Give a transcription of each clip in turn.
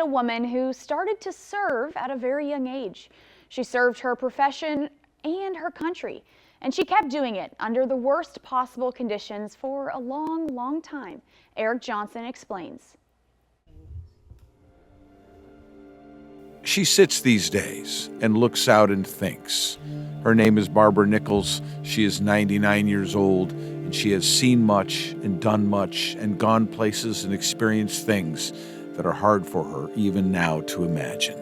a woman who started to serve at a very young age. She served her profession and her country, and she kept doing it under the worst possible conditions for a long, long time. Eric Johnson explains. She sits these days and looks out and thinks. Her name is Barbara Nichols. She is 99 years old, and she has seen much and done much and gone places and experienced things that are hard for her even now to imagine.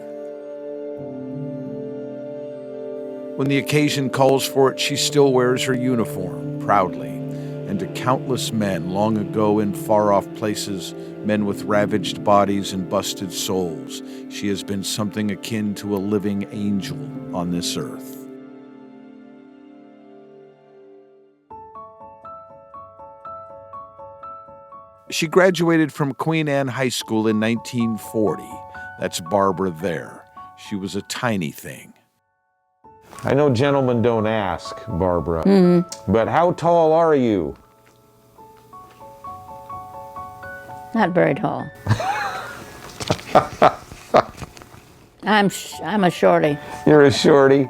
When the occasion calls for it, she still wears her uniform proudly. And to countless men long ago in far-off places, men with ravaged bodies and busted souls, she has been something akin to a living angel on this earth. She graduated from Queen Anne High School in 1940. That's Barbara there. She was a tiny thing. I know gentlemen don't ask, Barbara, but how tall are you? Not very tall. I'm a shorty. You're a shorty.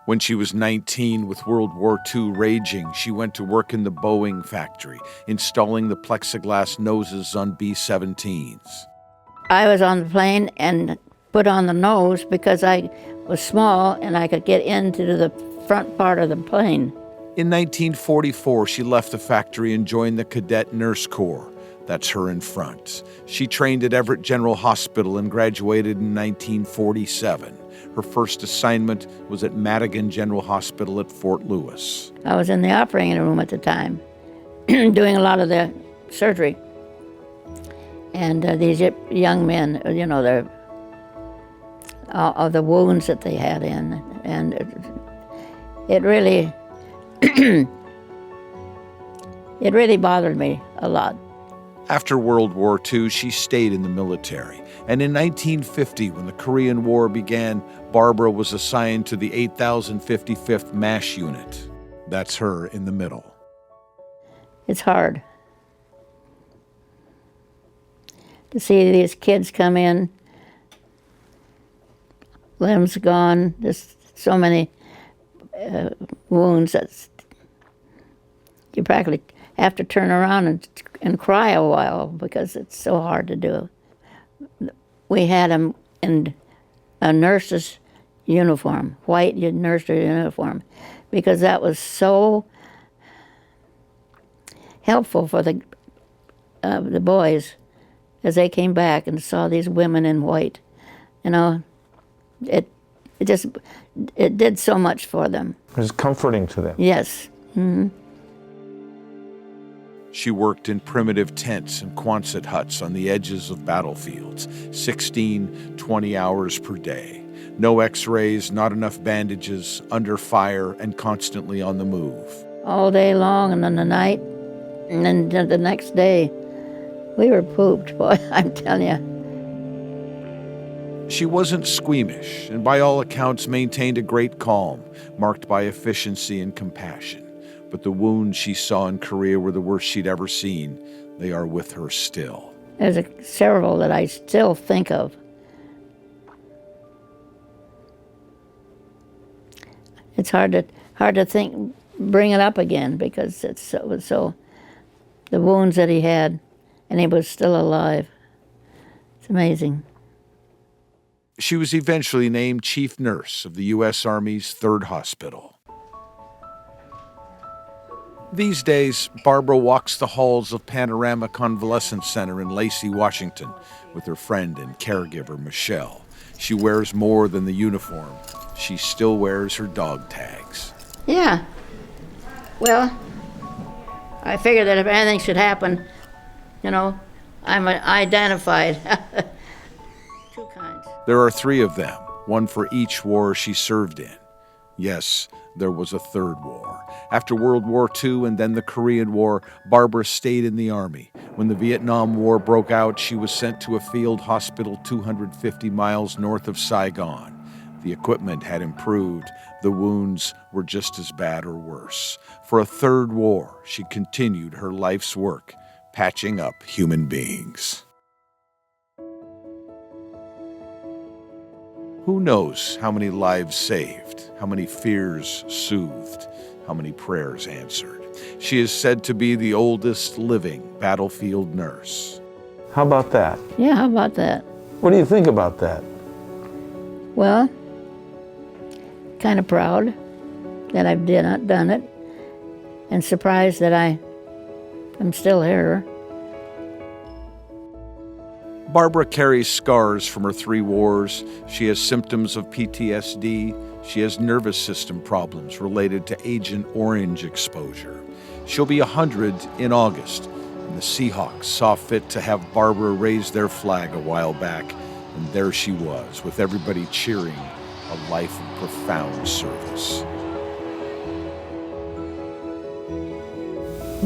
When she was 19, with World War II raging, she went to work in the Boeing factory, installing the plexiglass noses on B-17s. I was on the plane and put on the nose because I was small and I could get into the front part of the plane. In 1944, she left the factory and joined the Cadet Nurse Corps. That's her in front. She trained at Everett General Hospital and graduated in 1947. Her first assignment was at Madigan General Hospital at Fort Lewis. I was in the operating room at the time, doing a lot of the surgery. And these young men, you know, of the wounds that they had in, and it really, it really bothered me a lot. After World War II, she stayed in the military. And in 1950, when the Korean War began, Barbara was assigned to the 8055th MASH unit. That's her in the middle. It's hard to see these kids come in, limbs gone, just so many wounds that you practically have to turn around and cry a while because it's so hard to do. We had them in a nurse's uniform, white nurse's uniform, because that was so helpful for the boys as they came back and saw these women in white. You know, it did so much for them. It was comforting to them. Yes. Mm-hmm. She worked in primitive tents and Quonset huts on the edges of battlefields, 16, 20 hours per day. No x-rays, not enough bandages, under fire, and constantly on the move. All day long and in the night, and then the next day, we were pooped, boy, I'm telling you. She wasn't squeamish, and by all accounts maintained a great calm, marked by efficiency and compassion. But the wounds she saw in Korea were the worst she'd ever seen. They are with her still. There's several that I still think of. It's hard to think, bring it up again because it was so, the wounds that he had, and he was still alive. It's amazing. She was eventually named chief nurse of the U.S. Army's 3rd Hospital. These days, Barbara walks the halls of Panorama Convalescent Center in Lacey, Washington, with her friend and caregiver, Michelle. She wears more than the uniform. She still wears her dog tags. Yeah. Well, I figure that if anything should happen, you know, I'm identified. 2 kinds. There are 3 of them, one for each war she served in. Yes, there was a 3rd war. After World War II and then the Korean War, Barbara stayed in the Army. When the Vietnam War broke out, she was sent to a field hospital 250 miles north of Saigon. The equipment had improved. The wounds were just as bad or worse. For a 3rd war, she continued her life's work, patching up human beings. Who knows how many lives saved, how many fears soothed, how many prayers answered. She is said to be the oldest living battlefield nurse. How about that? Yeah, how about that? What do you think about that? Well, kind of proud that I've done it, and surprised that I'm still here. Barbara carries scars from her 3 wars. She has symptoms of PTSD. She has nervous system problems related to Agent Orange exposure. She'll be 100 in August, and the Seahawks saw fit to have Barbara raise their flag a while back, and there she was, with everybody cheering, a life of profound service.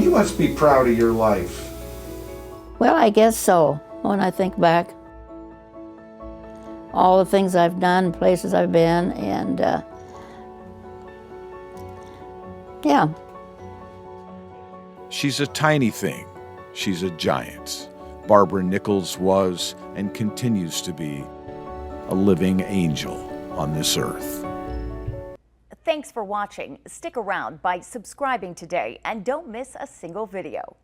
You must be proud of your life. Well, I guess so, when I think back. All the things I've done, places I've been, and yeah. She's a tiny thing. She's a giant. Barbara Nichols was and continues to be a living angel on this earth. Thanks for watching. Stick around by subscribing today and don't miss a single video.